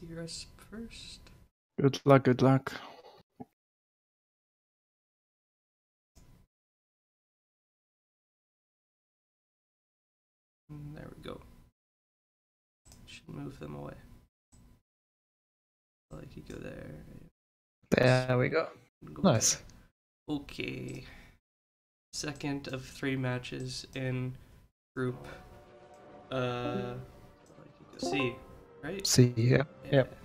see Resp first. Good luck, good luck. And there we go. Should move them away. Like you go there. There we go. Nice. There. Okay. Second of 3 matches in group C, right? C, yeah. Yep.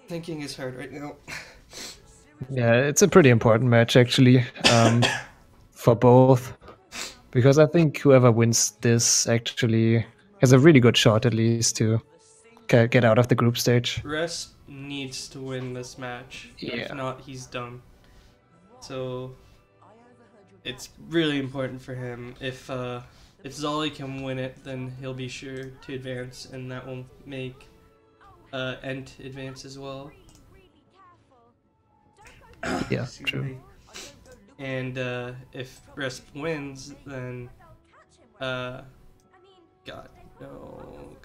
Thinking is hard right now. Yeah, it's a pretty important match actually, for both, because I think whoever wins this actually has a really good shot at least to get out of the group stage. Resp needs to win this match. Yeah. If not, he's done. So it's really important for him. If mczolly can win it, then he'll be sure to advance, and that will make Ent advance as well. Yeah, true. And if Resp wins, then God no.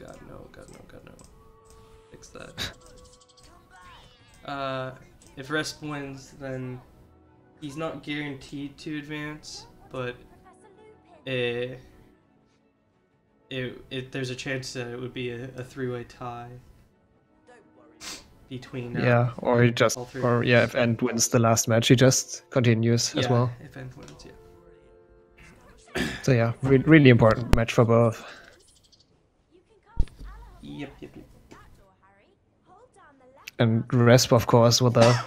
Fix that. If Resp wins, then he's not guaranteed to advance, but there's a chance that it would be a 3-way tie between or he just if Ent wins the last match, he just continues as well. If Ent wins, So yeah, really important match for both. Yep. And Resp, of course, with a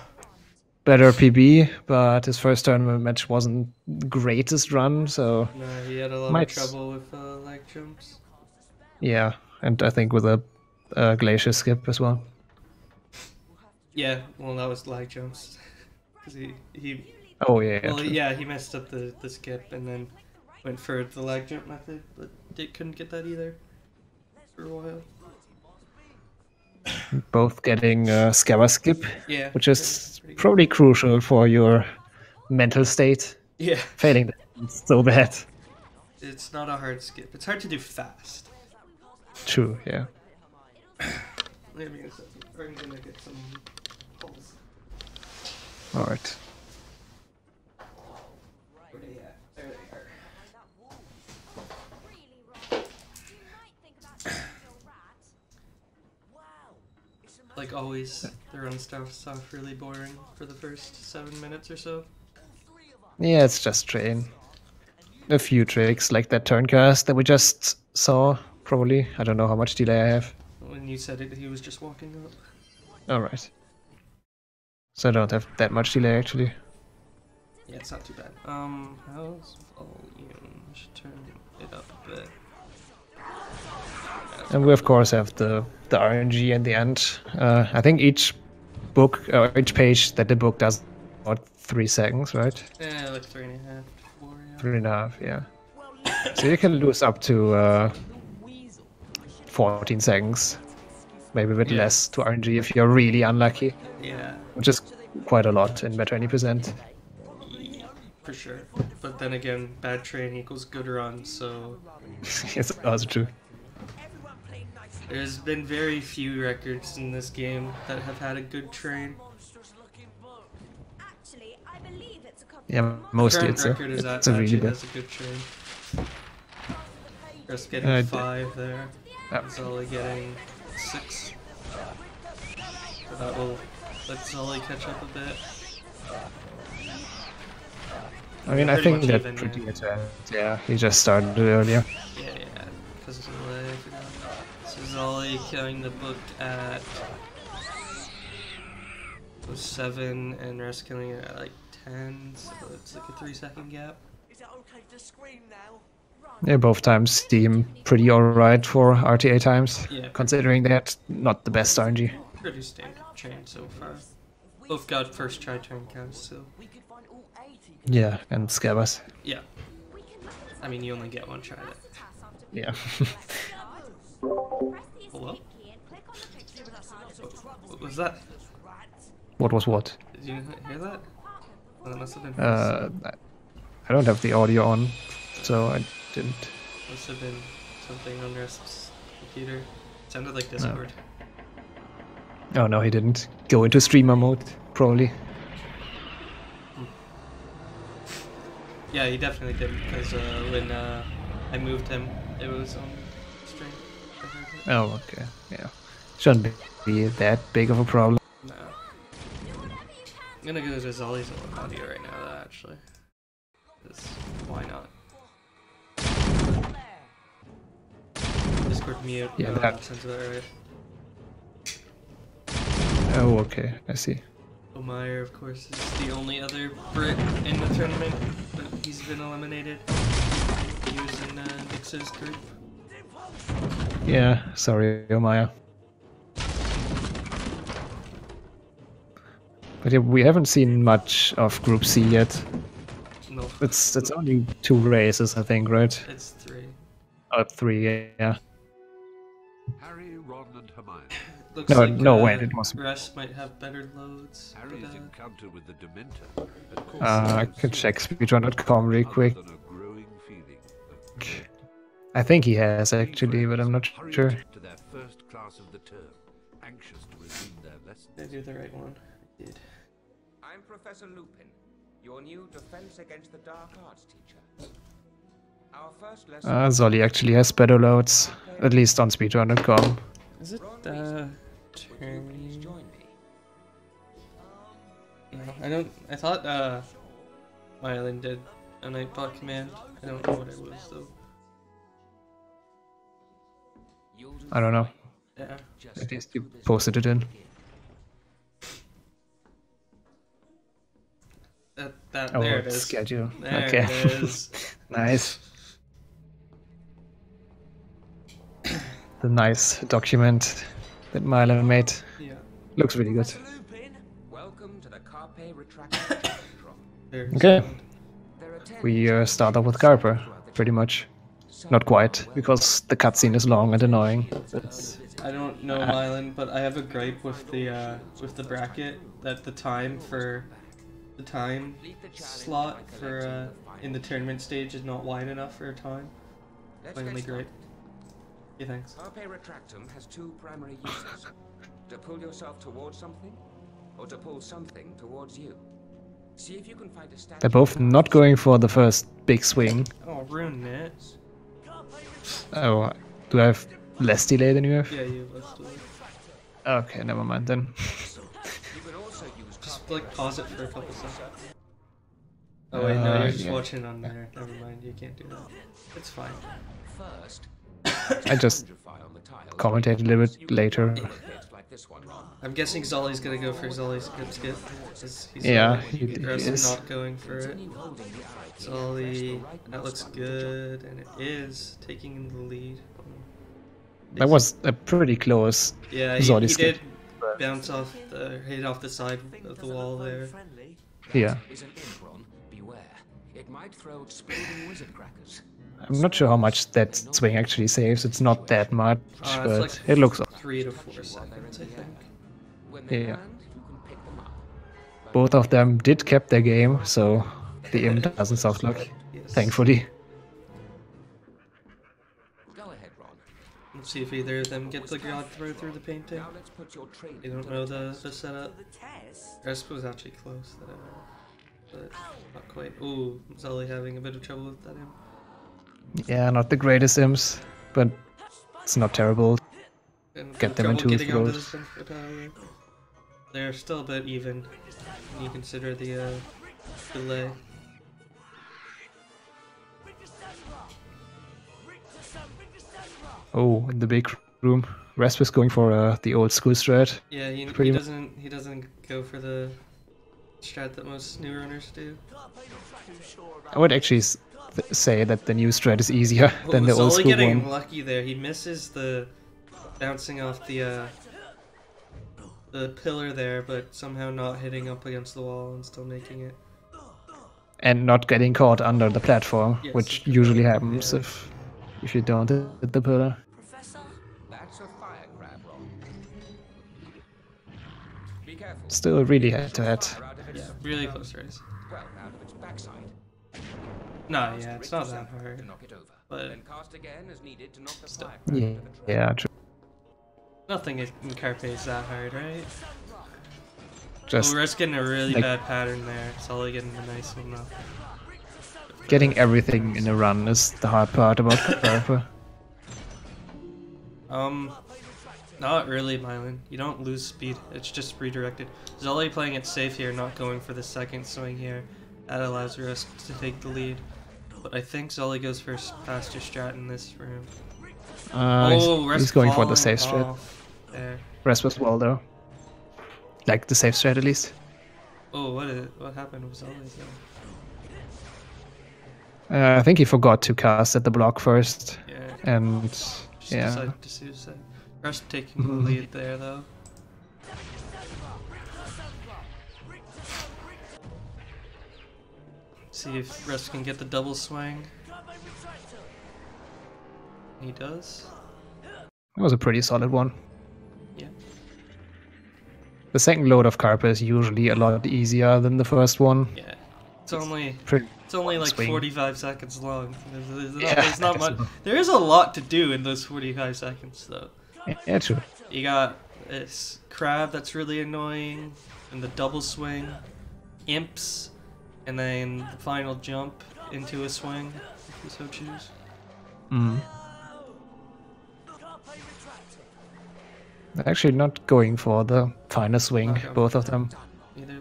better PB, but his first tournament match wasn't the greatest run, so... No, he had a lot of trouble with leg jumps. Yeah, and I think with a glacier skip as well. Yeah, well, that was leg jumps. Cause he Oh, yeah. Well, yeah, he messed up the skip and then went for the leg jump method, but couldn't get that either for a while. Both getting Scabber skip, yeah, which is probably crucial for your mental state. Yeah. Failing that is so bad. It's not a hard skip. It's hard to do fast. True, yeah. Wait a minute, I'm gonna get some pulse. Alright. Where are they at? There they are. Like always, the run stuff's off really boring for the first 7 minutes or so. Yeah, it's just train. A few tricks, like that turn cast that we just saw, probably. I don't know how much delay I have. When you said it, he was just walking up. Alright. So I don't have that much delay, actually. Yeah, it's not too bad. How's volume? I should turn it up a bit. And we of course have the RNG in the end. I think each book, or each page that the book does about 3 seconds, right? Yeah, like 3.5, 4, yeah. 3.5, yeah. So you can lose up to 14 seconds. Maybe a bit less to RNG if you're really unlucky. Yeah. Which is quite a lot in better 20%. For sure. But then again, bad train equals good run, so... It's also true. There's been very few records in this game that have had a good train. Yeah, mostly it's a really good. Has a good train. Just getting 5 there. mczolly getting 6. So that will let mczolly catch up a bit. I mean, I think that's pretty good. Yeah, he just started earlier. Yeah, because of the delay, I forgot. So mczolly killing the book at 7 and Resp killing it at like 10, so it's like a 3-second gap. Yeah, both times seem pretty alright for RTA times, considering that not the best RNG. Pretty standard train so far. Both got first try turn counts, so... Yeah, and Scabbers. Yeah. I mean, you only get 1 try there. Yeah. Hello? What was that? What was what? Did you hear that? Well, that must have been... I don't have the audio on, so I didn't. Must have been something on Resp's computer. It sounded like Discord. Oh no, he didn't go into streamer mode, probably. Yeah, he definitely didn't, because when I moved him, it was on stream. Oh, okay, yeah. Shouldn't be that big of a problem. No. I'm gonna go to Zolly's audio right now, actually. Because why not? Discord mute. Yeah, that that. sounds about right. Oh, okay, I see. Omeyer, of course, is the only other Brit in the tournament, but he's been eliminated. He was in Nix's group. Yeah, sorry, Omaya. But yeah, we haven't seen much of Group C yet. No. It's only 2 races, I think, right? It's 3. Oh, 3, yeah. Harry, Ron, and Hermione. Looks No, like, no, wait, it wasn't. Russ might have better loads. Harry's but, encounter with the Dementor had caused I can check speedrun.com really quick. other than a growing feeling of I think he has actually, but I'm not hurried sure. to their first class of the term, anxious to resume their lessons. Did I do the right one? I did. I'm Professor Lupin, your new Defense Against the Dark Arts teacher. Our first lesson... Zolly actually has better loads, at least on speedrun.com. Is it Would you turn? please join me? No, I don't. I thought Myelin did a Nightbot command. I don't know what it was though. I don't know. Yeah. At least you posted it in. That Oh, there it is. schedule. There Okay. it is. Nice. The nice document that Mylan made. Yeah. Looks really good. Welcome to the Carpe Retractor challenge room. There's Okay. There are 10 We start off with Carper, pretty much. Not quite, because the cutscene is long and annoying. But I don't know Mylan, but I have a gripe with the bracket that the time slot for in the tournament stage is not wide enough for a time. Let's My get only started. gripe. Yeah, thanks. Carpe Retractum has 2 primary uses. To pull yourself towards something, or to pull something towards you. See if you can find a statue... they're both not going for the first big swing. Oh, ruin it. Oh, do I have less delay than you have? Yeah, you let's do it. Okay, never mind then. You can also use Just like pause it for a couple seconds. Oh wait, no, you're just yeah. watching on there. Never mind, you can't do that. It's fine. first. I just commentate a little bit later. Like this one, Ron. I'm guessing Zolly's gonna go for Zolly's good skip. 'Cause he's Yeah, already- he Russ is. not going for it. Zolly, that looks good, and it is taking the lead. That was a pretty close Yeah, Zolly he skip. did bounce off hit off the side of the wall there. Yeah. Is an imp, Ron. Beware. It might throw exploding wizard crackers. I'm not sure how much that swing actually saves. It's not that much, It's but like it looks. 3 to 4 seconds, I think. When they Yeah. land, you can pick them up. Both of them did keep their game, so the imp doesn't soft lock. Yes. Thankfully. Go ahead, Ron. Let's see if either of them get the god throw through the painting. Now let's put your trade. They don't know the setup. Resp was actually close, but not quite. Ooh, Zolly having a bit of trouble with that imp. Yeah, not the greatest imps, but it's not terrible. And Get them trouble into getting onto throws. this one, but, they're still a bit even when you consider the delay. Oh, in the big room. Resp is going for the old school strat. Yeah, he Pretty mu- doesn't go for the strat that most new runners do. I would actually say that the new strat is easier than the Zolly old school getting one. lucky there. He misses the bouncing off the pillar there, but somehow not hitting up against the wall and still making it. And not getting caught under the platform, Yes, which okay. usually happens Yeah. if you don't hit the pillar. That's a fire crab, Ron. Be careful. Still really head to head. Fire out of its, Yeah, really close race. well, out of its backside. No, yeah, it's not that hard. To knock it over. But Then cast again as needed to knock the Still. fire crab Yeah, into the trap. yeah, true. Nothing in Carpe is that hard, right? Just We're just getting a really like- bad pattern there. Sully getting a nice one though. getting everything in a run is the hard part about Carpe. Not really, Mylan. You don't lose speed. It's just redirected. Zully playing it safe here, not going for the second swing here. That allows Rusk to take the lead. But I think Zully goes for faster strat in this room. He's going for the falling safe strat. off there. Rest was well though. Like the safe strat at least. Oh, what happened with Zully I think he forgot to cast at the block first. though? Yeah. And Just yeah. decided to suicide. Rusk taking the lead there though. See if Rusk can get the double swing. He does. It was a pretty solid one. Yeah. The second load of Carpe is usually a lot easier than the first one. Yeah. It's only Pretty like swing. 45 seconds long. Yeah, There's not much. There is a lot to do in those 45 seconds though. Yeah, true. You got this crab that's really annoying, and the double swing, imps, and then the final jump into a swing, if you so choose. Mm. They're actually not going for the final swing, Okay. both of them. Either.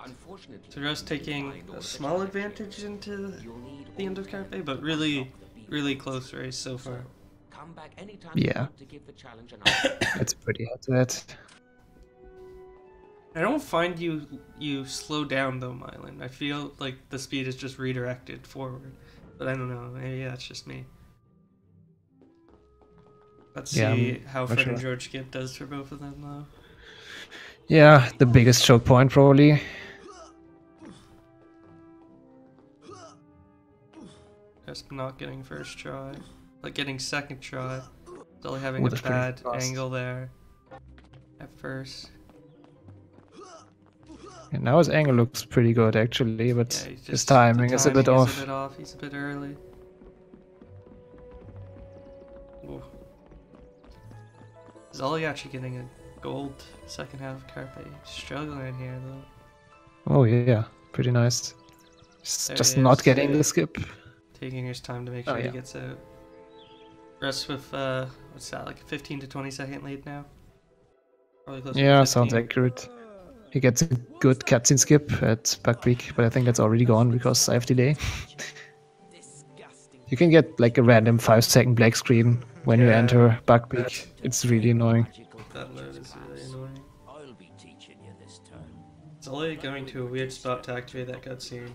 Unfortunately, So just taking a small advantage into the end of Carpe, but really close race so far. come back anytime Yeah. you want to give the challenge an answer. It's pretty head-to-head. I don't find you slow down though, Mylan. I feel like the speed is just redirected forward, but I don't know. Maybe that's just me. Let's Yeah, see I'm how not Fred sure. and George Gibb does for both of them though. Yeah, the biggest choke point probably. Just not getting first try, but getting second try. Still having Ooh, a that's pretty bad fast. angle there at first. And now his angle looks pretty good actually, but Yeah, he's his just, timing the is a bit timing off. He's a bit early. Ooh. Zully actually getting a gold second half of Carpe. Struggling here though. Oh yeah, pretty nice. There Just he not is. getting the skip. Taking his time to make Oh, sure he yeah. gets out. Rest with what's that, like a 15 to 20 second lead now? Probably closer to Yeah, 15. sounds accurate. He gets a good cutscene skip at Bug Peak, but I think that's already gone because I have delay. You can get like a random 5-second black screen when you Yeah, enter Bug that's- Peak. It's really annoying. That load is really annoying. I'll be teaching you this term. Zully going to a weird spot to activate that cutscene.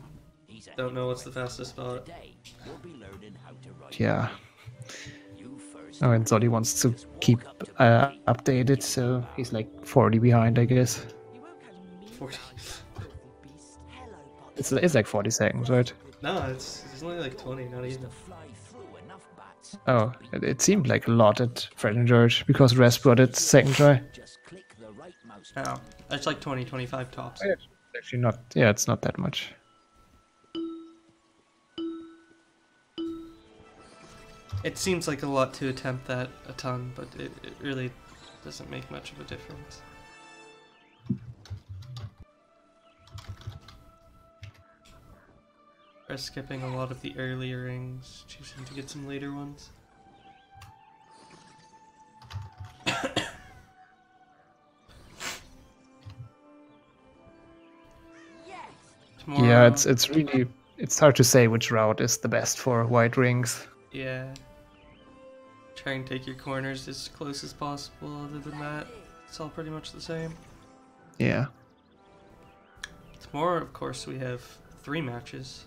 Don't know what's the fastest spot. Today, you'll be learning how to write. Yeah. You first. Oh, and Zolly wants to keep updated, so he's like 40 behind, I guess. 40. It's like 40 seconds, right? No, it's only like 20, not even. Oh, it seemed like a lot at Fred and George because Res brought it second try. Oh, that's like 20, 25 tops. Actually not, yeah, it's not that much. It seems like a lot to attempt that a ton, but it really doesn't make much of a difference. We're skipping a lot of the earlier rings, choosing to get some later ones. Tomorrow, Yeah, it's really it's hard to say which route is the best for white rings. yeah. Try and take your corners as close as possible. Other than that, it's all pretty much the same. Yeah. Tomorrow, of course, we have 3 matches,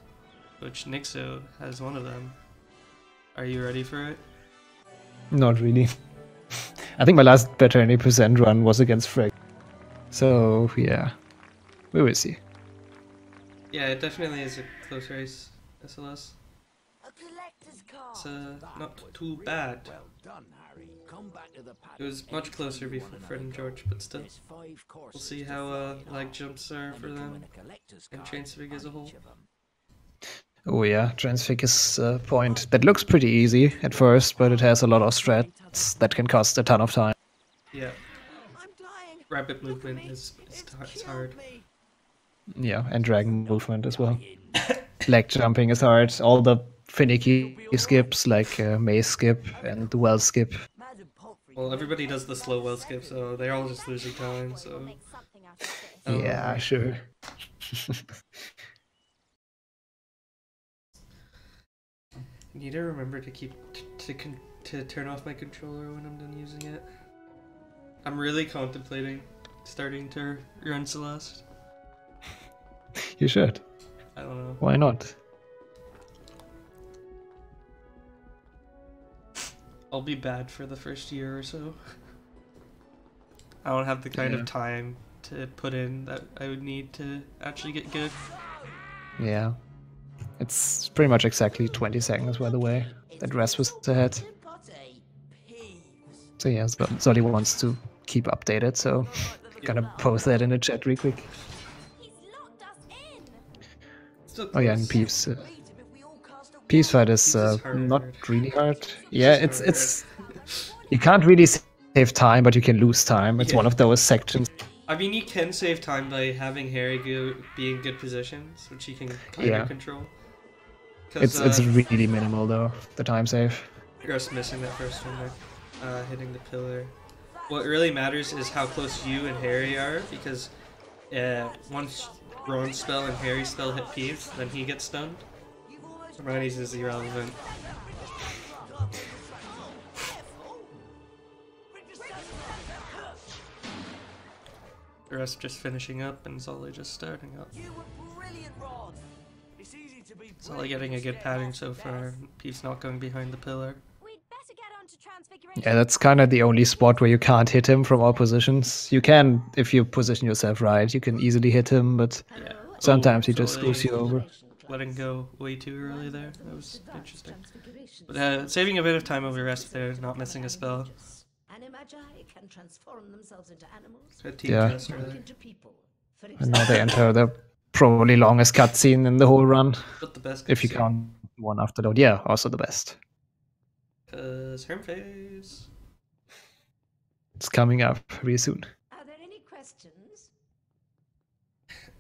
which Nixo has one of them. Are you ready for it? Not really. I think my last better 80% run was against Freg. So yeah. We will see. Yeah, it definitely is a close race, SLS. It's not too bad. Well done, Harry. Come back to the paddock It was much closer anytime you before wanna Fred and know. George, but still. There's 5 courses We'll see to how fly lag on, jumps are and for you can them win a collector's and card Transfig as a on whole. each of 'em. Oh yeah, Transfig is a point that looks pretty easy at first, but it has a lot of strats that can cost a ton of time. Yeah. I'm dying. Rapid Look at movement me. is It's hard. killed me. Yeah, and dragon movement as well. Leg jumping is hard. All the finicky skips like maze skip and well skip. Madam Pomfrey, Well, everybody does the slow well skip, so they're all just losing time. So Make something out of this. Yeah, sure. I need to remember to keep to turn off my controller when I'm done using it. I'm really contemplating starting to run Celeste. You should. I don't know. Why not? I'll be bad for the first year or so. I don't have the kind Yeah. of time to put in that I would need to actually get good. Yeah. It's pretty much exactly 20 seconds, by the way. That rest was ahead. So yeah, Zolly wants to keep updated, so gonna post that in the chat real quick. He's locked us in. Still Oh yeah, and close. Peeves. Peeves fight is Peeves is hard. not really hard. Yeah, just it's you can't really save time, but you can lose time. It's one Yeah. of those sections. I mean, you can save time by having Harry be in good positions, which he can kind Yeah. of control. It's really minimal though, the time save. Just missing that first one there, hitting the pillar. What really matters is how close you and Harry are, because once Ron's spell and Harry's spell hit Peeves, then he gets stunned. Hermione's is irrelevant. The rest just finishing up and Zolly just starting up. You were brilliant, Ron. It's easy to be Zolly getting a good pattern so far. Peeves not going behind the pillar. We'd better get on to transfiguration. Yeah, that's kind of the only spot where you can't hit him from all positions. You can, if you position yourself right, you can easily hit him, but Yeah. sometimes he Oh, just Zolly screws you over. letting go way too early there. That was interesting. But saving a bit of time over rest there, not missing a spell. Animagi can transform themselves into animals, A team Yeah. test earlier. into people. For And now they enter the probably longest cutscene in the whole run, But the best. if you count one after load. Yeah, also the best. Cause Herm phase. It's coming up really soon. Are there any questions?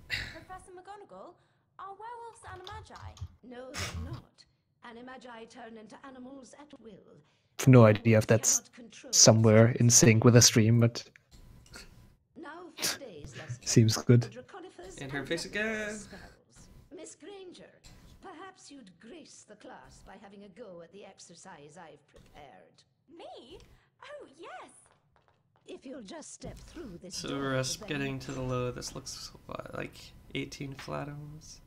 Professor McGonagall, are werewolves animagi? No, they're not. Animagi turn into animals at will. I've no idea if that's Cannot control somewhere in sync with the stream, but Now for today's lesson. seems good. Draconifer's And her face again. spells. Miss Granger, perhaps you'd grace the class by having a go at the exercise I've prepared. Me? Oh, yes. If you'll just step through this So door, rest then- getting to the low. This looks like 18 flat almost.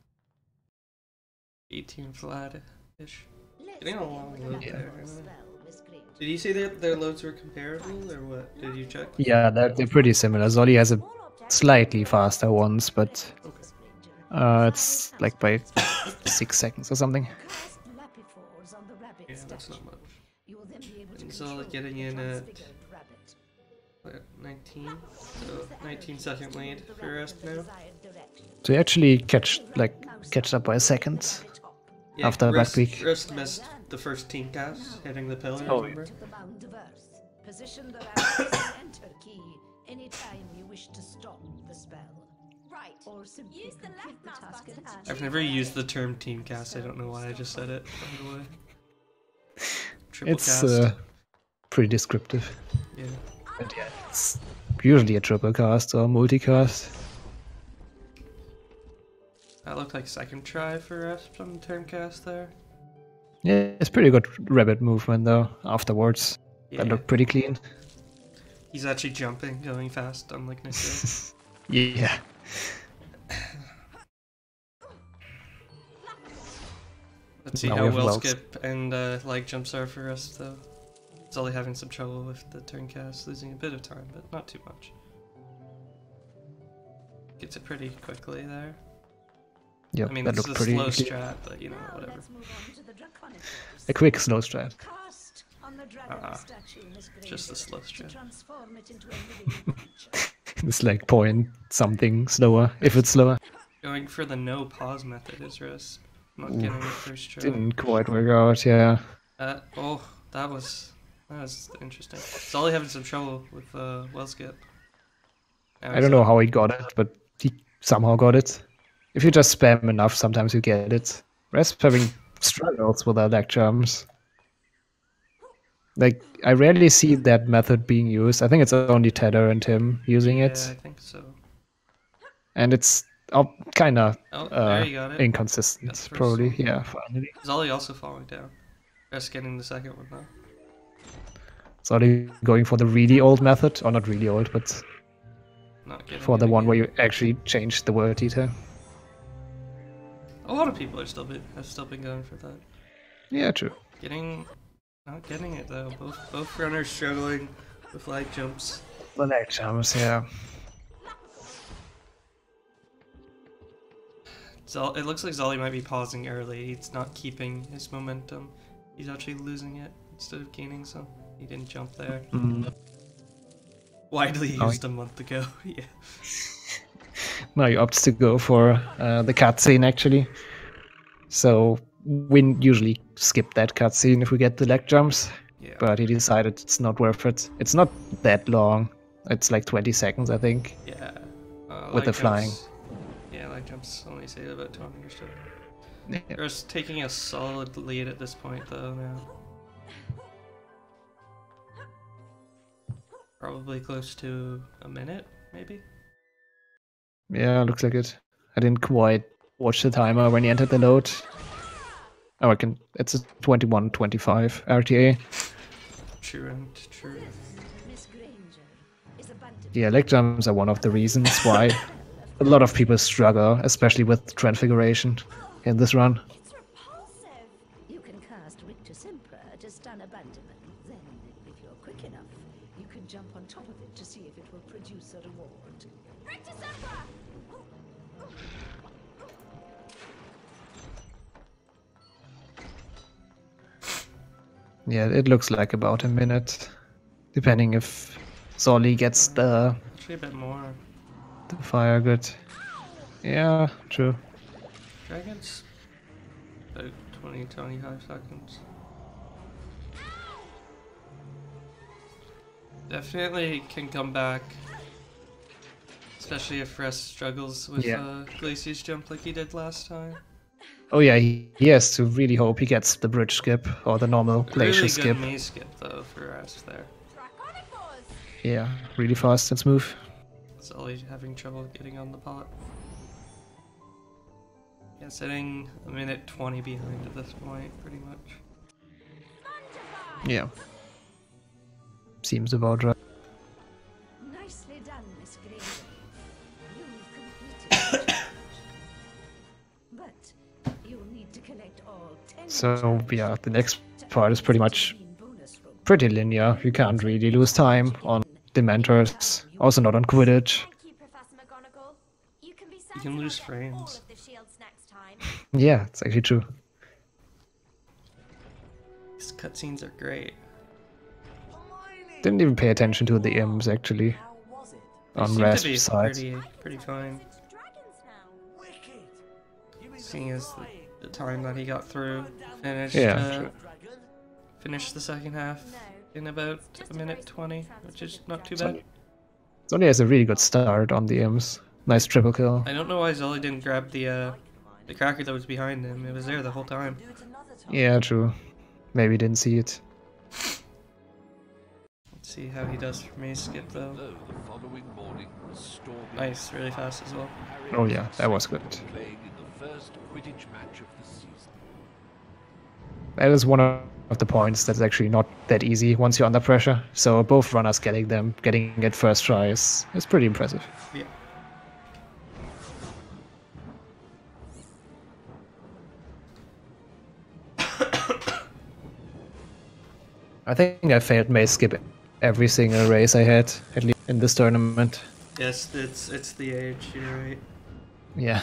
18 flat-ish. Let's Getting a begin long with load an there. alcohol spell, Miss Granger. Did you say that their loads were comparable or what? Did you check? Yeah, they're pretty similar. Zolly has a slightly faster ones, but it's like by 6 seconds or something. Cast Lapifors on the rabbit Yeah, that's statue. not much. You will then be able to And so, control getting the in at- transfigured rabbit. What, 19? So 19-second lead for rest now. So you actually catch up by a second Yeah, after rest, back week. Rest missed the first team cast, hitting the pillar, Oh, remember? To the bound of earth. Position the rabbit with the enter key anytime you wish to stop the spell. Right. Or simply Use the complete left the mouse task button at to hand. I've never used the term team cast, I don't know why I just said it, by the way. Triple It's cast. pretty descriptive. Yeah. But yeah, it's usually a triple cast or multicast. That looked like second try for rest on the term cast there. Yeah, it's pretty good rabbit movement though. Afterwards, Yeah. that looked pretty clean. He's actually jumping, going fast, unlike Nico. Yeah. Let's see Now we how have well well skip and leg jumps are for us though. It's only having some trouble with the turn cast, losing a bit of time, but not too much. Gets it pretty quickly there. Yeah, I mean, that this looked is a pretty slow clean. strat, but you know, Now whatever. let's move on to the Draconifer's. A quick slow strat. Cast on the dragon statue, Miss Granger, Just a slow to strat. transform it into a living creature. It's like point something slower, if it's slower. Going for the no pause method is risk. Not getting it first try. Didn't quite work out, yeah. Oh, that was That's interesting. Zolly having some trouble with well skip. I don't know how he got it, but he somehow got it. If you just spam enough, sometimes you get it. Resp having struggles with our leg jumps. Like, I rarely see that method being used. I think it's only Tether and him using Yeah, I it. think so. And it's kind of Oh, there you got it. Got inconsistent, the first probably. one. Yeah, finally. Zolly also falling down. Just getting the second one though. So they're going for the really old method, or not really old, but Not getting for it the one again. where you actually change the word detail. A lot of people have still been going for that. Yeah, true. Not getting it though. Both runners struggling with leg jumps. The leg jumps, yeah. It looks like Zolly might be pausing early. He's not keeping his momentum. He's actually losing it instead of gaining some. He didn't jump there. Widely used a month ago. Yeah. Now he opts to go for the cutscene, actually. So we usually skip that cutscene if we get the leg jumps. Yeah. But he decided it's not worth it. It's not that long. It's like 20 seconds, I think. Yeah. With the flying. Yeah, leg jumps only say about 20 or so. Yeah. They're taking a solid lead at this point, though, now. Probably close to a minute, maybe? Yeah, looks like it. I didn't quite watch the timer when he entered the load. Oh, it's a 21:25 RTA. True. Miss Granger is a bantam. Yeah, leg jumps are one of the reasons why a lot of people struggle, especially with Transfiguration in this run. It's repulsive. You can cast Rictus Simpra to stun a bantam. Then, if you're quick enough, you can jump on top of it to see if it will produce a reward. Rictus Emperor! Yeah, it looks like about a minute, depending if Zolly gets the Actually, a bit more. fire good. Yeah, true. Dragons? About 25 seconds. Definitely can come back. Especially if Rest struggles with Glacier's jump like he did last time. Oh yeah, he has to really hope he gets the bridge skip or the normal glacier Really skip. good maze skip though for Rest there. Draconicos! Yeah, really fast and smooth. Zolly having trouble getting on the pot. Yeah, sitting a minute 20 behind at this point, pretty much. Yeah. Seems about right. Nicely done, Miss Granger. You've completed the challenge. But you'll need to collect all 10 So yeah, the next part is pretty much bonus room. pretty linear. You can't really lose time on Dementors, also not on Quidditch. Thank you, Professor McGonagall. You can be You can certain lose I'll get all frames. of the shields next time. Yeah, it's actually true. These cutscenes are great. Didn't even pay attention to the imps actually How was it? They on seem to Rasp's be side. pretty fine. Into dragons now. Wicked. You mean Seeing as flying? the time that he got through, finished Yeah, Dragon? finished the second half No. in about Just a a minute very 20, which is transfigured not too dragon. bad. Zolly has a really good start on the imps. Nice triple kill. I don't know why Zolly didn't grab the cracker that was behind him. It was there the whole time. Do it another time. Yeah, true. Maybe didn't see it. Let's see how he does for maze skip though. Though the following morning was stormy. Nice, really fast as well. Harry Oh yeah, that was good. playing in the first Quidditch match of the season. That is one of the points that's actually not that easy once you're under pressure. So both runners getting it first try is pretty impressive. Yeah. I think I failed maze skip every single race I had, at least in this tournament. Yes, it's the age. You're right. Yeah.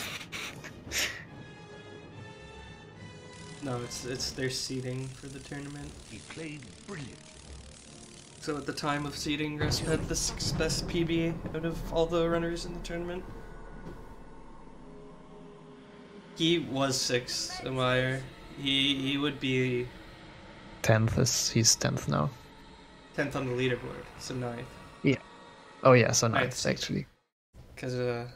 No, it's their seeding for the tournament. He played brilliantly. So at the time of seeding, Resp had the 6th best PB out of all the runners in the tournament. He was 6th, Amire. He would be 10th he's 10th now. 10th on the leaderboard, so 9th. Yeah. Oh yeah, so Ninth nice seed. actually. Because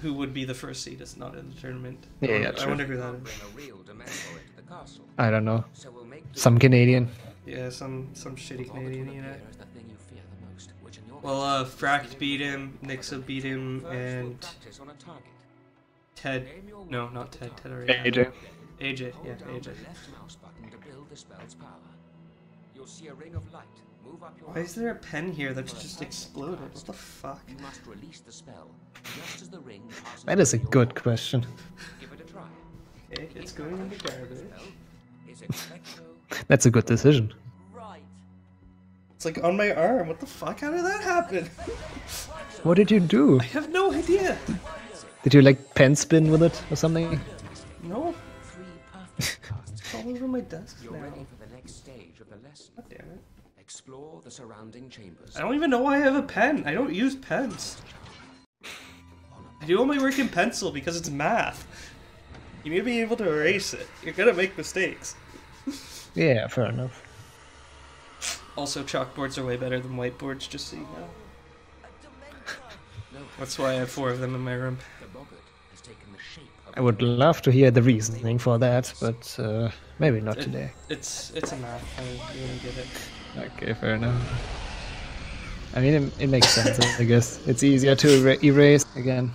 who would be the first seed is not in the tournament. Yeah, I true. wonder who that Bring is. a real Dementor into the castle. I don't know. So we'll make Some Canadian. Yeah, some shitty Canadian unit. As the thing you fear the most, which in your Well, Fract beat him, Nixa beat him, First, we'll and practice on a target. Ted. Aim your No, weapon not at the Ted. target. Ted already had AJ. it. AJ, yeah, Hold down AJ. the left mouse button to build the spell's power. You'll see a ring of light. Move up your Why is there a pen here that's just exploded? What the fuck? You must release the spell just as the ring passes That is a through your good hand. question. Give it a try. Okay, it's going in the garbage. Is Expecto That's a good decision. Right. It's like on my arm. What the fuck? How did that happen? What did you do? I have no idea. Did you like pen spin with it or something? No, 3 perfect casts? it's all over my desk You're now. ready for the next stage of the lesson. God damn it. Explore the surrounding chambers. I don't even know why I have a pen. I don't use pens. I do all my work in pencil because it's math. You need to be able to erase it. You're gonna make mistakes. Yeah, fair enough. Also, chalkboards are way better than whiteboards, just so you know. That's why I have 4 of them in my room. The boggart has taken the shape of I would love to hear the reasoning for that, but maybe not It- today. It's a math. You wouldn't get it. Okay, fair enough. I mean, it makes sense, I guess. It's easier to erase again.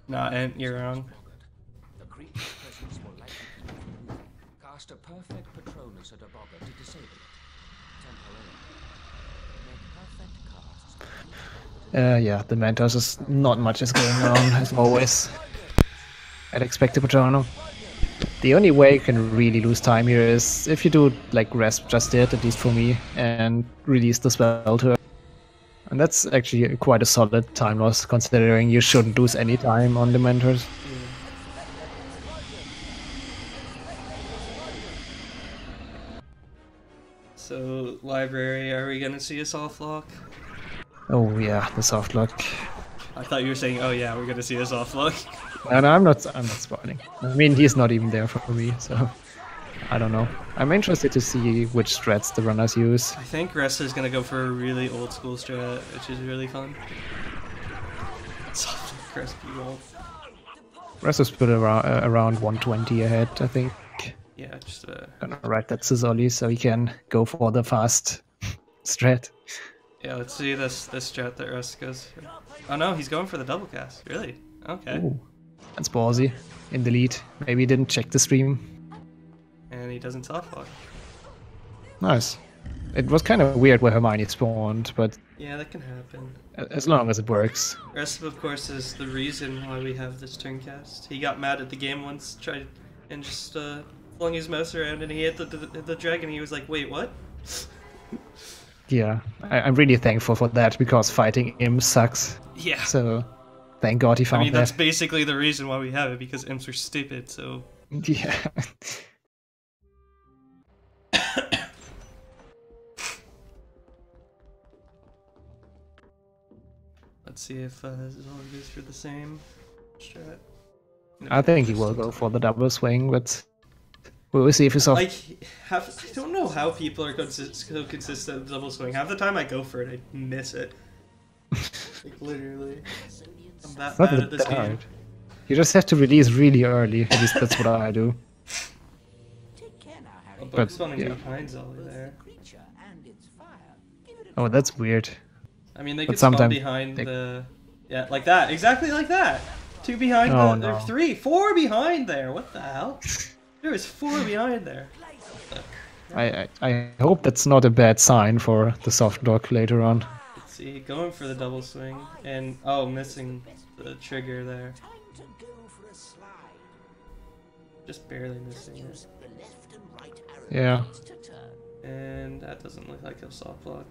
Nah, and you're wrong. the creature's presence will likely be removed. Cast a perfect Patronus at a boggart to disable it. Temporarily. Make perfect casts. Yeah, the Mentos is not much is going on, as always. I'd expect a Patrono. The only way you can really lose time here is if you do like Resp just did, at least for me, and release the spell to her. And that's actually quite a solid time loss, considering you shouldn't lose any time on the mentors. So, library, are we gonna see a soft lock? Oh yeah, the soft lock. I thought you were saying, oh yeah, we're gonna see a soft lock. And I'm not spoiling. I mean, he's not even there for me, so I don't know. I'm interested to see which strats the runners use. I think Ressa is gonna go for a really old school strat, which is really fun. Soft lock, crispy roll. Rest is put around 120 ahead, I think. Yeah, just Gonna write that Cizoli so he can go for the fast strat. yeah. Let's see this strat that Ressa goes for. Oh no, he's going for the double cast. Really? Okay. Ooh, that's ballsy. In the lead. Maybe he didn't check the stream. And he doesn't soft lock. Nice. It was kind of weird where Hermione spawned, but Yeah, that can happen. as long as it works. Ressa, of course, is the reason why we have this turn cast. He got mad at the game once, tried and just flung his mouse around, and he hit the dragon. He was like, "Wait, what?" Yeah, I'm really thankful for that because fighting him sucks. Yeah. So thank God he I found mean, that's that. basically the reason why we have it, because imps are stupid. So Yeah. let's see if Zola goes for the same strat. I think he will go for the double swing, but we'll see if he's off. Like, I don't know how people are so consistent with double swing. Half the time I go for it, I miss it. Like, literally. I'm that It's not bad at this that game. hard. You just have to release really early. At least that's what I do. Take care now, Harry. Oh, But, Buck's spawning yeah. behind Zolly there. Creature and its fire. Give it a Oh, that's weird. I mean, they But could spawn sometimes behind they- the... Yeah, like that. Exactly like that. 2 behind Oh, the... no. 3, 4 behind there. What the hell? There is 4 behind there. I hope that's not a bad sign for the soft lock later on. Let's see, going for the double swing. And, oh, missing the trigger there. time to go for a slide. Just barely missing it. Use the left and right arrows Yeah. to turn. And that doesn't look like a soft block.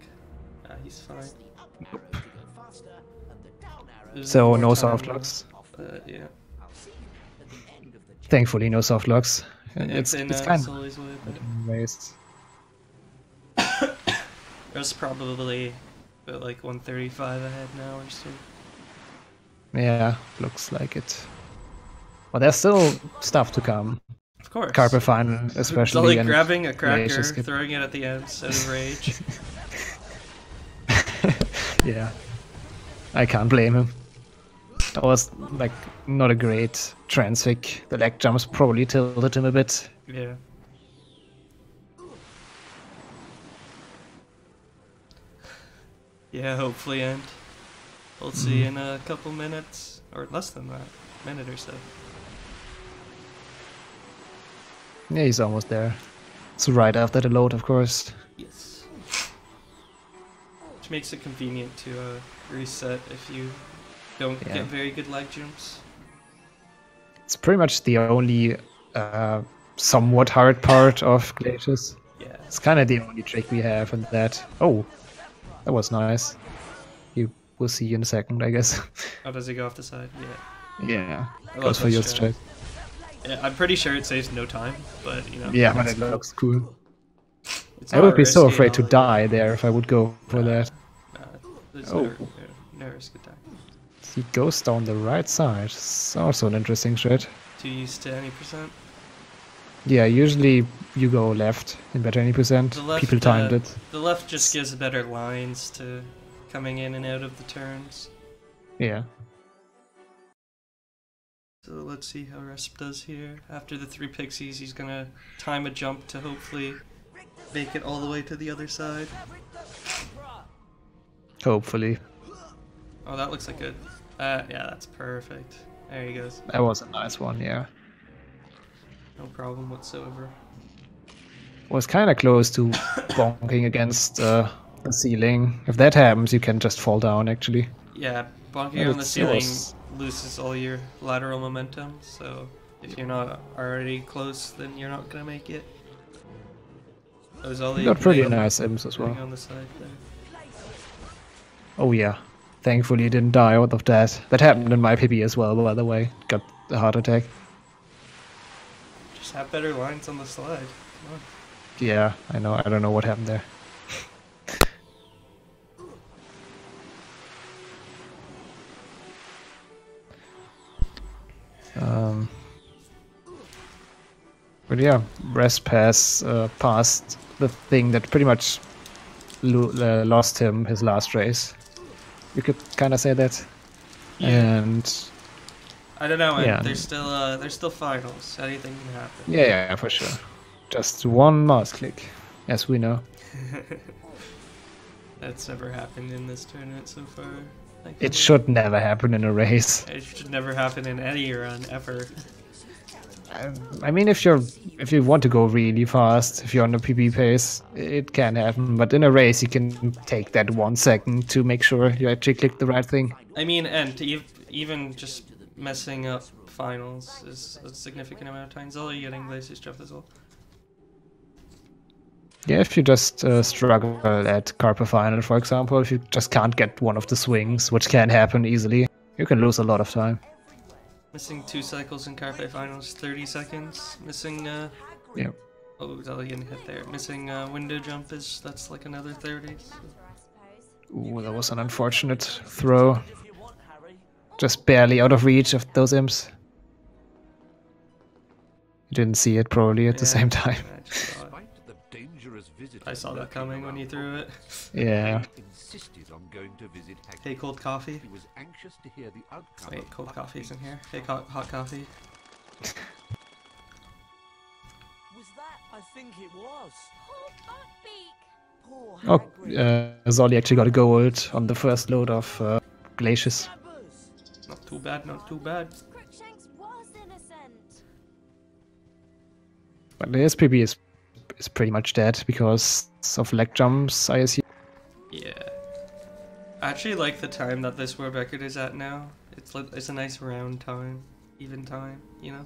He's fine. The up arrow to go faster and the down arrow. There's So more no time soft left, locks. But yeah. I'll see you at the end of the Thankfully, no soft locks. It's in kind of Sully's way, but waste. there's probably about like 135 ahead now or so. Yeah, looks like it. Well, there's still stuff to come. Of course. Carper final, especially. Sully and grabbing a cracker, just skip. throwing it at the ends out of rage. Yeah. I can't blame him. That was like not a great transfig. The leg jumps probably tilted him a bit. Yeah. Yeah, hopefully end. We'll see in a couple minutes, or less than that, minute or so. Yeah, he's almost there. It's right after the load, of course. Yes. Which makes it convenient to reset if you don't Yeah. get very good leg jumps. It's pretty much the only somewhat hard part of Glaciers. Yeah. It's kind of the only trick we have in that. Oh, that was nice. You will see in a second, I guess. Oh, does it go off the side? Yeah. Yeah, I love goes for that your strat. strike. Yeah, I'm pretty sure it saves no time, but you know. Yeah, but it's it looks cool. it's I not would be so risky afraid at to all. die there if I would go for that. There's Oh. no risk attack. He goes down the right side. It's also an interesting shot. Too used to any percent. Yeah, usually you go left in better any percent. The left, People timed it. The left just gives better lines to coming in and out of the turns. Yeah. So let's see how Resp does here. After the 3 pixies, he's gonna time a jump to hopefully make it all the way to the other side. Hopefully. Oh, that looks like good. Yeah, that's perfect. There he goes. That was a nice one, yeah. No problem whatsoever. Was kind of close to bonking against the ceiling. If that happens, you can just fall down, actually. Yeah, bonking But on the it's ceiling yours. loses all your lateral momentum, so if you're not already close, then you're not gonna make it. That was all You got pretty nice imps as well. on the side there. Oh yeah. Thankfully he didn't die out of that. That happened in my PB as well, by the way. Got a heart attack. Just have better lines on the slide. Come on. Yeah, I know. I don't know what happened there. But yeah, Resp has passed the thing that pretty much lost him his last race. You could kind of say that. Yeah. And I don't know, man. Yeah. There's still finals. Anything can happen. yeah, for sure. Just one mouse click, as we know. That's never happened in this tournament so far. It thankfully. should never happen in a race. It should never happen in any run ever. I mean, if you want to go really fast, if you're on the PB pace, it can happen. But in a race, you can take that 1 second to make sure you actually click the right thing. I mean, and even just messing up finals is a significant amount of time. Zola, you getting Glaciers jump as well? Yeah, if you just struggle at Carpa Final, for example, if you just can't get one of the swings, which can happen easily, you can lose a lot of time. Missing 2 cycles in Carpe Finals, 30 seconds. Missing, Yeah. oh, Zola getting hit there. Missing window jump that's like another 30. So. Ooh, that was an unfortunate throw. Just barely out of reach of those imps. You didn't see it probably at the same time. I just saw it. Despite the dangerous visit I saw that coming when you threw it. Yeah. insisted on going to visit Hagrid. Hey, cold coffee. He was anxious to hear the outcome. Wait, of cold Buckbeak's coffee's in here. Hey, hot coffee. Was that? I think it was. Poor Buckbeak. Poor Oh, Hagrid. Zolly actually got a gold on the first load of Glaciers. Jabbers. Not too bad, not too bad. Crookshanks was innocent. But the SPB is pretty much dead because of leg jumps, I assume. Yeah. I actually like the time that this world record is at now. It's a nice round time, even time, you know?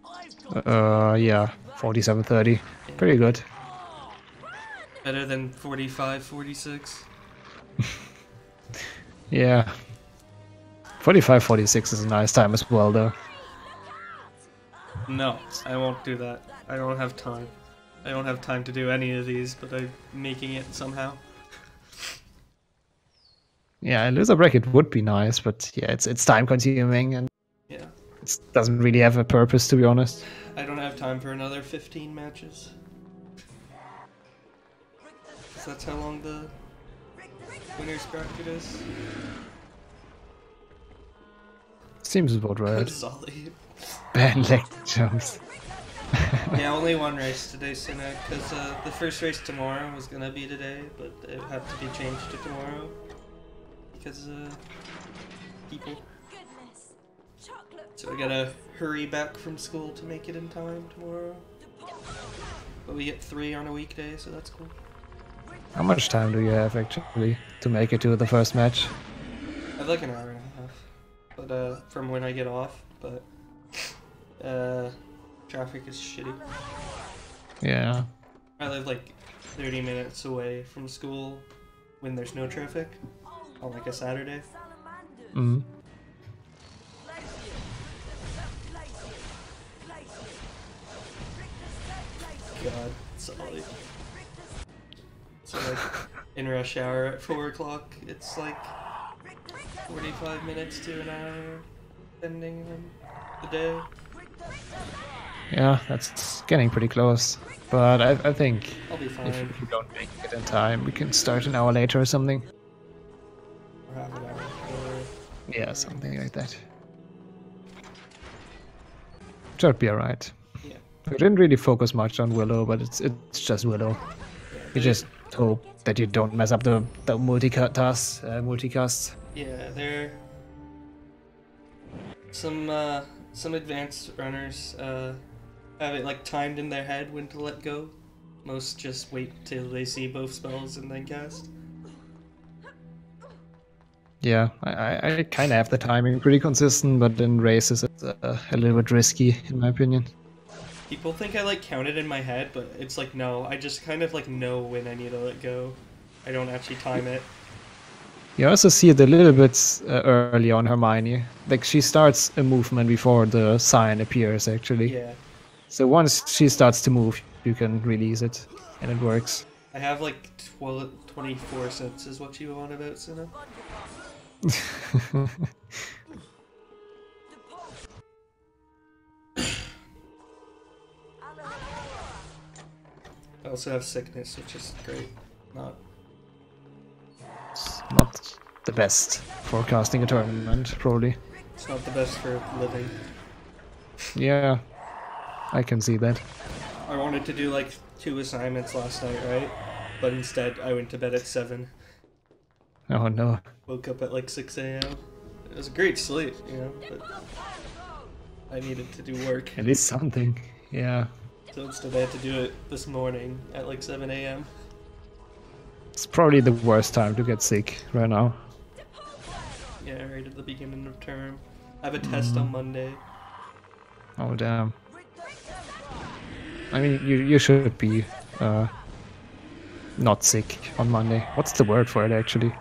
I've got Yeah, 47:30. Pretty good. Better than 45, 46. Yeah. 45:46 is a nice time as well, though. No, I won't do that. I don't have time. I don't have time to do any of these, but I'm making it somehow. Yeah, a loser bracket would be nice, but yeah, it's time consuming and Yeah. it doesn't really have a purpose, to be honest. I don't have time for another 15 matches. 'Cause that's how long the winner's bracket is? Seems about right. Solid. Bad leg jumps. Yeah, only one race today, Sina, because the first race tomorrow was gonna be today, but it had to be changed to tomorrow because people. Goodness. Chocolate. So we gotta hurry back from school to make it in time tomorrow. But we get 3 on a weekday, so that's cool. How much time do you have actually to make it to the first match? I have like an hour and a half, but from when I get off. But traffic is shitty. Yeah. I live like 30 minutes away from school when there's no traffic on like a Saturday. Mm. God, solid. So like in rush hour at 4 o'clock, it's like 45 minutes to an hour, depending on the day. Yeah, that's getting pretty close. But I think I'll be fine. if we don't make it in time, we can start an hour later or something. Or half an hour. Yeah, something like that. Should be alright. Yeah. We didn't really focus much on Willow, but it's just Willow. You just hope that you don't mess up the multicast. Yeah, there. Some advanced runners have it like timed in their head when to let go. Most just wait till they see both spells and then cast. Yeah, I kind of have the timing pretty consistent, but in races it's a little bit risky in my opinion. People think I like count it in my head, but it's like no, I just kind of like know when I need to let go. I don't actually time it. You also see it a little bit early on Hermione. Like she starts a movement before the sign appears actually. Yeah. So once she starts to move, you can release it, and it works. I have like 24 cents is what you want about, Sina. I also have sickness, which is great. Not the best for casting a tournament, probably. It's not the best for living. Yeah, I can see that. I wanted to do like 2 assignments last night, right? But instead, I went to bed at 7. Oh no. Woke up at like 6 a.m. It was a great sleep, you know, but I needed to do work. At least something. Yeah. So instead I had to do it this morning at like 7 a.m. It's probably the worst time to get sick right now. Yeah, right at the beginning of term. I have a test on Monday. Oh damn. I mean, you should be not sick on Monday. What's the word for it actually?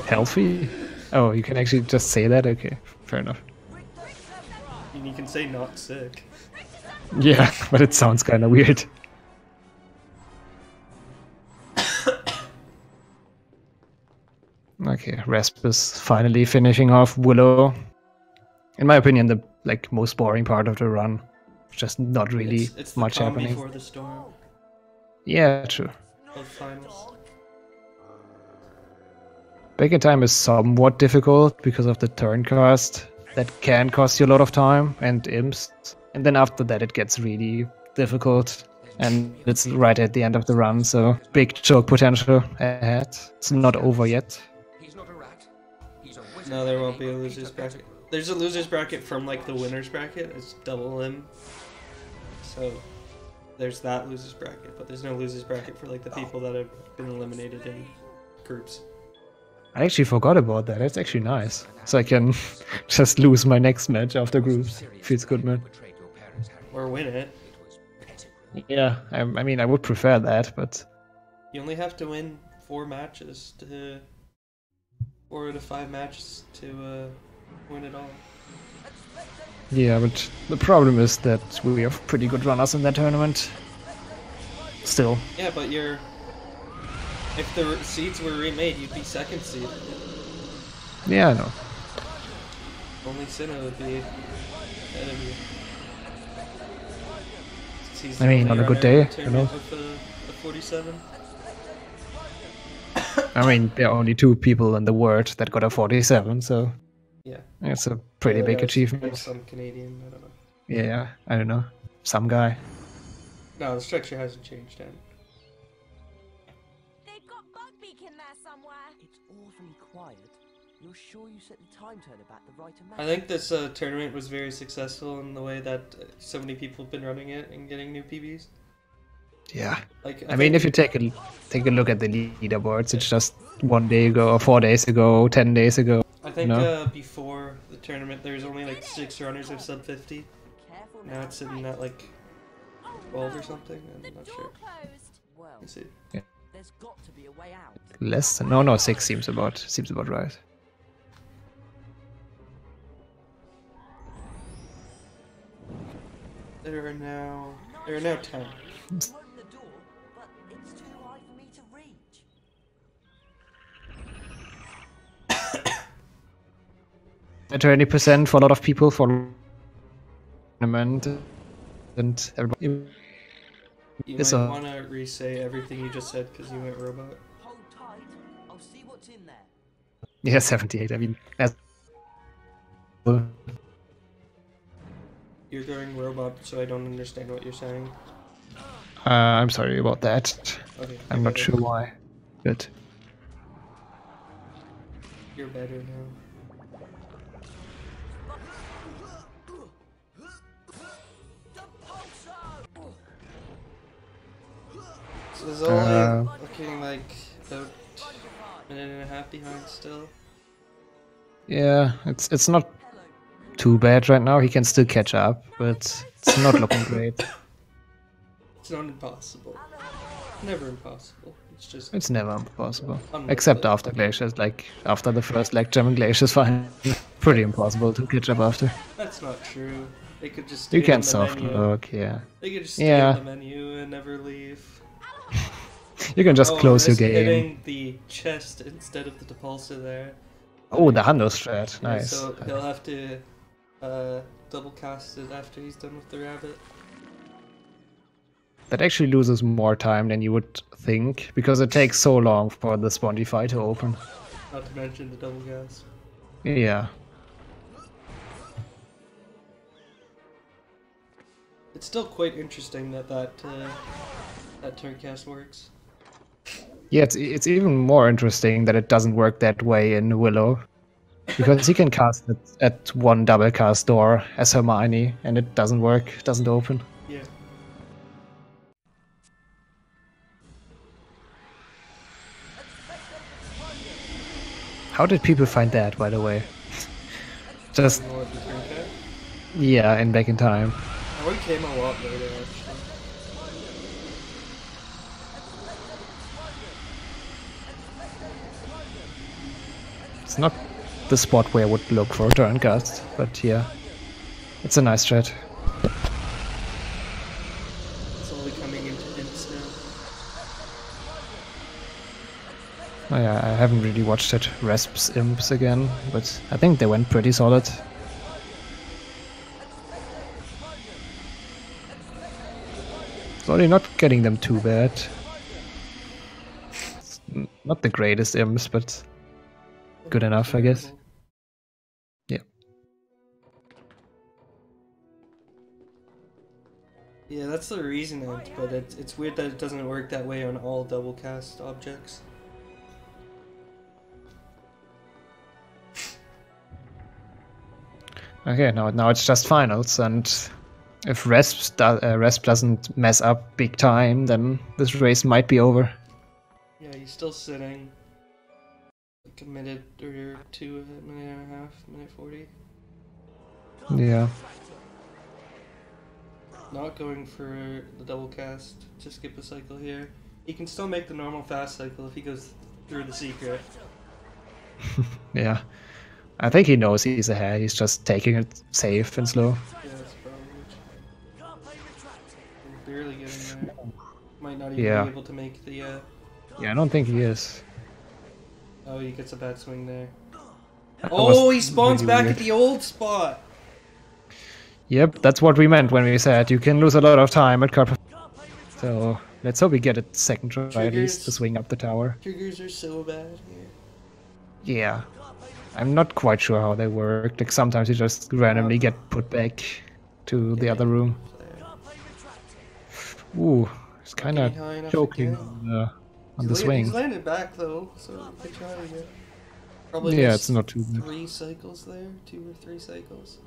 Healthy? Oh, you can actually just say that? Okay, fair enough. And you can say not sick. Yeah, but it sounds kind of weird. Okay, Rasp is finally finishing off Willow. In my opinion, the most boring part of the run. Just not really It's the much calm happening. before the storm. Yeah, true. Both finals. Back in time is somewhat difficult because of the turn cast. That can cost you a lot of time and imps. And then after that it gets really difficult. And it's right at the end of the run, so big choke potential ahead. It's not over yet. He's not a rat. He's a wizard. No, there won't be a loser's bracket. There's a loser's bracket from like the winner's bracket. It's double limb. So there's that loser's bracket, but there's no loser's bracket for like the people that have been eliminated in groups. I actually forgot about that. That's actually nice. So I can just lose my next match after groups. Feels good, man. Or win it. Yeah, I mean, I would prefer that, but... You only have to win 4 matches to... 4 out of 5 matches to win it all. Yeah, but the problem is that we have pretty good runners in that tournament. Still. Yeah, but you're... If the seeds were remade, you'd be 2nd seed. Yeah, I know. Only Sinnoh would be ahead of you. I mean, on a good day, you know. With the 47. I mean, there are only 2 people in the world that got a 47, so Yeah. it's a pretty Yeah, big there's achievement. Some Canadian, I don't know. Yeah, I don't know. Some guy. No, the structure hasn't changed yet. They've got Bugbeak in there somewhere. It's awfully quiet. You're sure you set the time turner back the right amount? I think this tournament was very successful in the way that so many people have been running it and getting new PBs. Yeah. Like, I mean, if you take a look at the leaderboards, it's just 1 day ago, or 4 days ago, 10 days ago. I think No. Before the tournament, there was only like 6 runners of sub 50. Careful Now it's sitting at like 12 or something. The I'm not door sure. closed. Well, Let's see. there's got to be a way out. Less than no, 6 seems about right. There are now 10. Open the door, but it's too high for me to reach. At 20% for a lot of people for tournament, and everybody. You It's might a- want to re-say everything you just said because you went robot. Hold tight. I'll see what's in there. Yeah, 78. I mean, that's You're going robot, so I don't understand what you're saying. I'm sorry about that. Okay. I'm you're not better. sure why. Good. You're better now. So there's only looking like about a minute and a half behind still. Yeah, it's not too bad right now. He can still catch up, but it's not looking great. It's not impossible. Never impossible. It's just It's never impossible. Unlikely. Except after glaciers, like after the first leg German glaciers fine. Pretty impossible to catch up after. that's not true. They could just You stay can on the soft menu. look, yeah. They could just stay Yeah. on the menu and never leave. You can just close your risk game. Hitting the chest instead of the depulsor there. Oh, the Hundo strat, Yeah, nice. so he'll have to double cast it after he's done with the rabbit. That actually loses more time than you would think, because it takes so long for the Spondify to open. Not to mention the double cast. Yeah. It's still quite interesting that that turn cast works. Yeah, it's even more interesting that it doesn't work that way in Willow. Because he can cast it at one double cast door as Hermione, and it doesn't work, doesn't open. Yeah. How did people find that, by the way? Just, You know what the turn cast? yeah, in Back in Time. That one came a lot later actually. It's not the spot where I would look for a turn cast, but yeah. It's a nice strat. It's only coming into hints now. Oh, yeah, I haven't really watched it. Resp's Imps again, but I think they went pretty solid. Sorry, not getting them too bad. It's not the greatest Imps, but good enough, I guess. Yeah. Yeah, that's the reason, but it's weird that it doesn't work that way on all double cast objects. Okay, now it's just finals, and if Resp doesn't mess up big time, then this race might be over. Yeah, he's still sitting like a minute or two, a minute and a half, minute 40. Yeah. Not going for the double cast to skip a cycle here. He can still make the normal fast cycle if he goes through the secret. Yeah. I think he knows he's ahead, he's just taking it safe and slow. Yeah, that's probably. He's barely getting there. Might not even Yeah. be able to make the. Yeah, I don't think he is. Oh, he gets a bad swing there. That Oh, was he spawns really back weird. at the old spot. Yep, that's what we meant when we said you can lose a lot of time at Cup. So let's hope we get a second try at least to Triggers. swing up the tower. Triggers are so bad here. Yeah. I'm not quite sure how they work. Like sometimes you just randomly get put back to the other room. Ooh, it's kind of getting high enough choking again. on the He's swing. landed back though, so we could try again. Probably Yeah, missed it's not too bad. 3 cycles there, 2 or 3 cycles.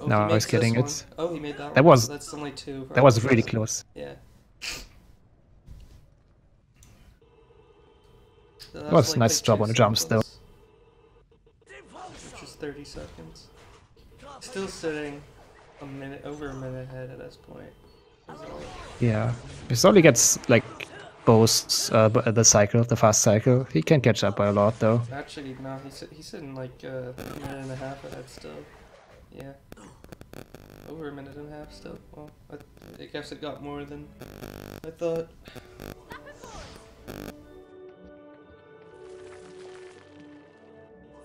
Oh, No, he I was makes getting this it. one. Oh, he made that, That one. was- So that's only 2. That was probably. really close. Yeah. So That was a nice job 2 on the jumps though. cycles, which is 30 seconds. Still sitting over a minute ahead at this point. Yeah. Mczolly gets like both the cycle, the fast cycle. He can catch up by a lot though. Actually, no, he's sitting like a minute and a half ahead still. Yeah. Over a minute and a half still. Well, I guess it got more than I thought.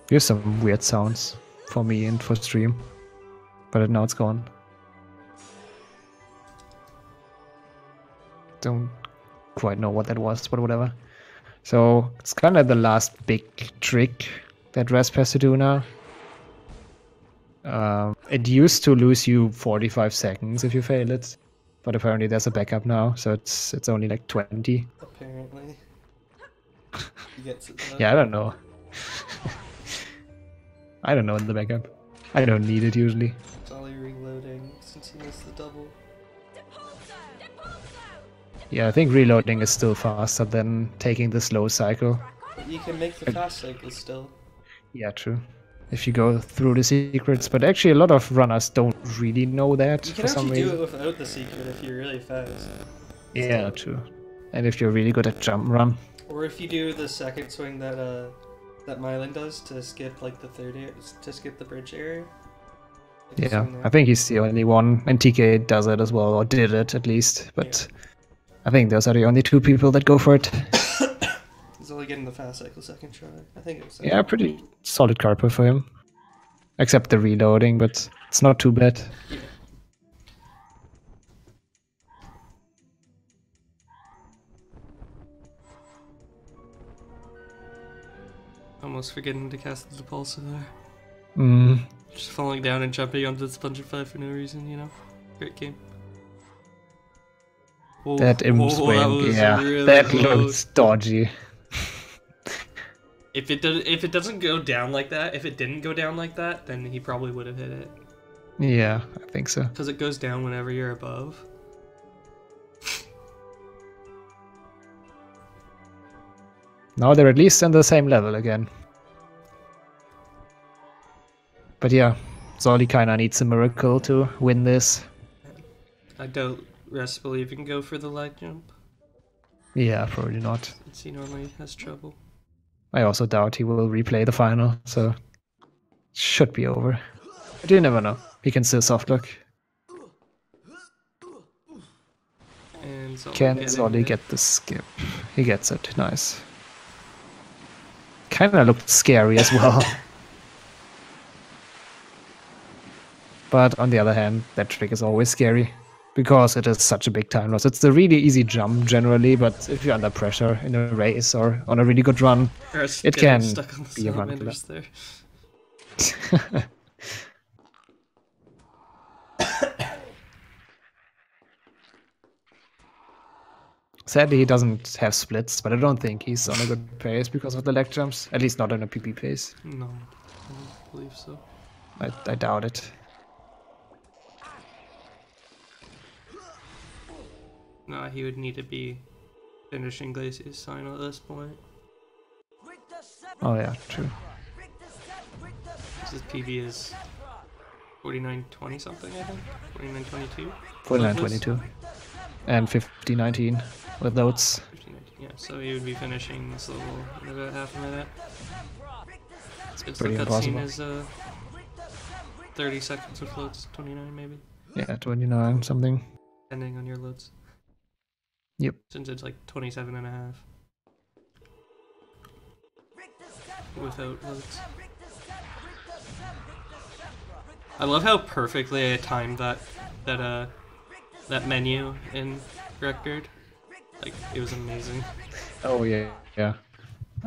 Here's some weird sounds for me and for stream. But now it's gone. Don't quite know what that was, but whatever. So it's kind of the last big trick that Rasp has to do now. It used to lose you 45 seconds if you fail it, but apparently there's a backup now, so it's only like 20. Apparently. He gets it though. Yeah, I don't know. I don't know in the backup. I don't need it usually. It's only reloading since he missed the double. Yeah, I think reloading is still faster than taking the slow cycle. But you can make the fast cycle still. Yeah, true. If you go through the secrets, but actually a lot of runners don't really know that You can for some actually do reason. it without the secret if you're really fast. Yeah, true. And if you're really good at jump run. Or if you do the second swing that that Mylan does to skip like the to skip the bridge area. Like Yeah, swing there. I think he's the only one, and TK does it as well, or did it at least. But I think those are the only 2 people that go for it. He's only getting the fast cycle second try. I think it was. Yeah, pretty solid carper for him. Except the reloading, but it's not too bad. Almost forgetting to cast the Depulsa there. Mm, Just falling down and jumping onto the Spongify for no reason, you know? Great game. Oh, that imp that swing, was yeah, really that close. looks dodgy. If it doesn't go down like that, if it didn't go down like that, then he probably would have hit it. Yeah, I think so. Because it goes down whenever you're above. Now they're at least on the same level again. But yeah, Zolly kinda needs a miracle to win this. I doubt Rest will even go for the leg jump, Yeah, probably not. since he normally has trouble. I also doubt he will replay the final, so should be over. But you never know. He can still soft look. And Zolly Can getting Zolly it. get the skip? He gets it. Nice. Kinda looked scary as well. But on the other hand, that trick is always scary. Because it is such a big time loss. It's a really easy jump generally, but if you're under pressure in a race or on a really good run, Rest it getting can stuck on the be a run salamanders there. Sadly, he doesn't have splits, but I don't think he's on a good pace because of the leg jumps. At least not on a PP pace. No, I don't believe so. I doubt it. No, he would need to be finishing Glacier's final at this point. Oh yeah, true. His PB is 49-20 something, I think? 49-22? 49-22. And 50-19 with loads. 50-19, yeah, so he would be finishing this level in about half a minute. It's pretty the cutscene impossible. is 30 seconds with loads, 29 maybe, Yeah, 29 something. depending on your loads. Yep. Since it's like 27 and a half. Without loads. I love how perfectly I timed that that menu in record. Like, it was amazing. Oh yeah, yeah.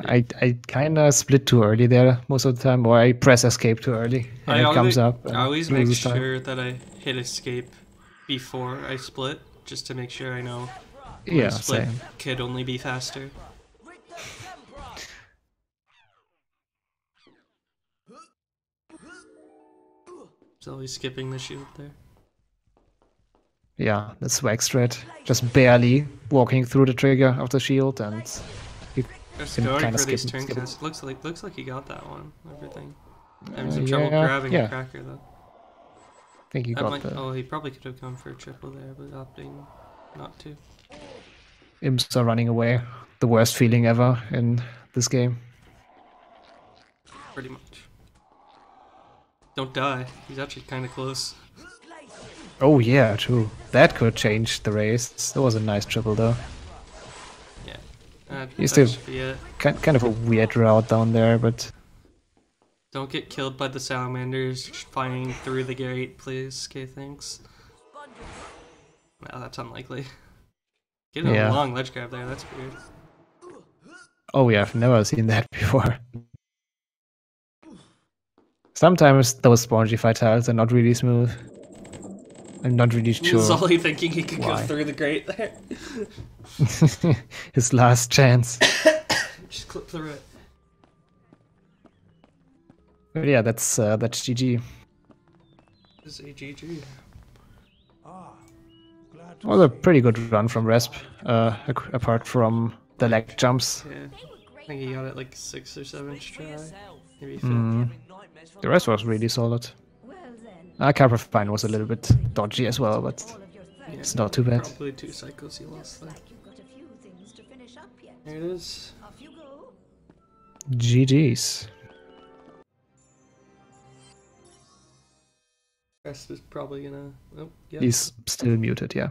I kind of split too early there most of the time, or I press escape too early, and it comes up. And I always make loses time. sure that I hit escape before I split, just to make sure I know when Yeah, split same. could only be faster. It's always skipping the shield there. Yeah, that's swag strat. Just barely walking through the trigger of the shield, and you Just can going kind of for these skip turn it. casts. Looks like he got that one. Everything. Having some trouble yeah, grabbing yeah. a cracker though. I think you got the Oh, he probably could have gone for a triple there, but opting not to. imps are running away. The worst feeling ever in this game. Pretty much. Don't die. He's actually kind of close. Oh yeah, true. That could change the race. That was a nice triple though. Yeah. You That still should be it. kind of a weird route down there, but Don't get killed by the salamanders flying through the gate, please. Okay, thanks. Well, that's unlikely. Getting Yeah. a long ledge grab there, that's weird. oh yeah, I've never seen that before. Sometimes those spongy fatals are not really smooth. I'm not really sure. Zolly thinking he could go why. through the grate there. His last chance. Just clip through it. But yeah, that's GG. This is a GG. It was a pretty good run from Resp, apart from the leg jumps. Yeah. I think he got it like 6th or 7th try. Maybe 5th. Mm. The rest was really solid. Well then, Caprafine was a little bit dodgy as well, but all of your third it's not too bad. Probably 2 cycles he lost there. like you've got a few things to finish up yet. There it is. Off you go. GG's. Rest is probably gonna. Oh, yeah. He's still muted, yeah.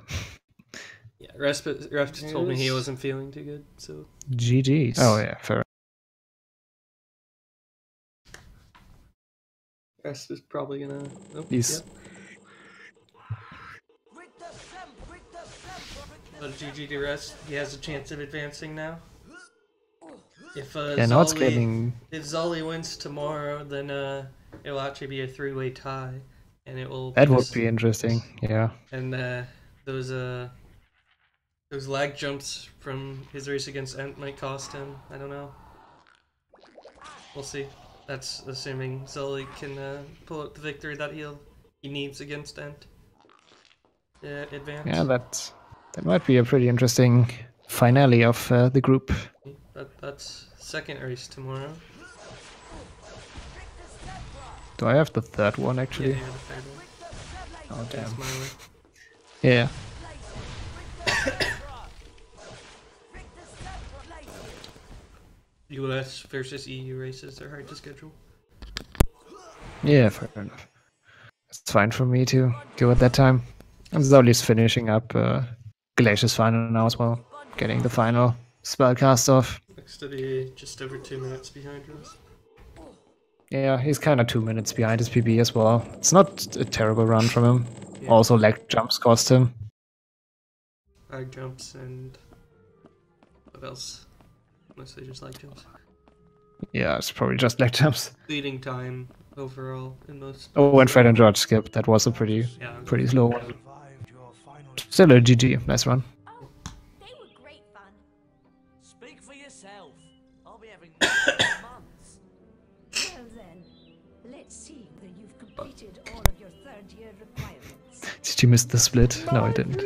Yeah, Rest told me he wasn't feeling too good, so. GG's. Oh yeah, fair. Rest is probably gonna. Oh, He's But GG to Rest. He has a chance of advancing now. If yeah, now it's getting if Zolly wins tomorrow, then it will actually be a 3-way tie, and it will. that would be interesting. Yeah. And those lag jumps from his race against Ent might cost him. I don't know. We'll see. That's assuming Zolly can pull out the victory that he needs against Ent. Advance. Yeah, that might be a pretty interesting finale of the group. That's second race tomorrow. Do I have the third one actually? Yeah, the third one. Oh damn. That's my way. Yeah. US versus EU races are hard to schedule. Yeah, fair enough. It's fine for me to go at that time. And Zolly's finishing up Glacier's final now as well. Getting the final spellcast off. Looks to be just over 2 minutes behind us. Yeah, he's kind of 2 minutes behind his PB as well. It's not a terrible run from him. Yeah. Also, leg jumps cost him. Lag jumps and what else? Mostly just lag jumps. Yeah, it's probably just leg jumps. Leading time overall in most. Oh, and Fred and George skipped. That was a pretty slow one. Still a GG. Nice run. Oh, they were great fun. Speak for yourself. I'll be having months. Well then, let's see that you've completed all of your third year requirements. Did you miss the split? No, I didn't.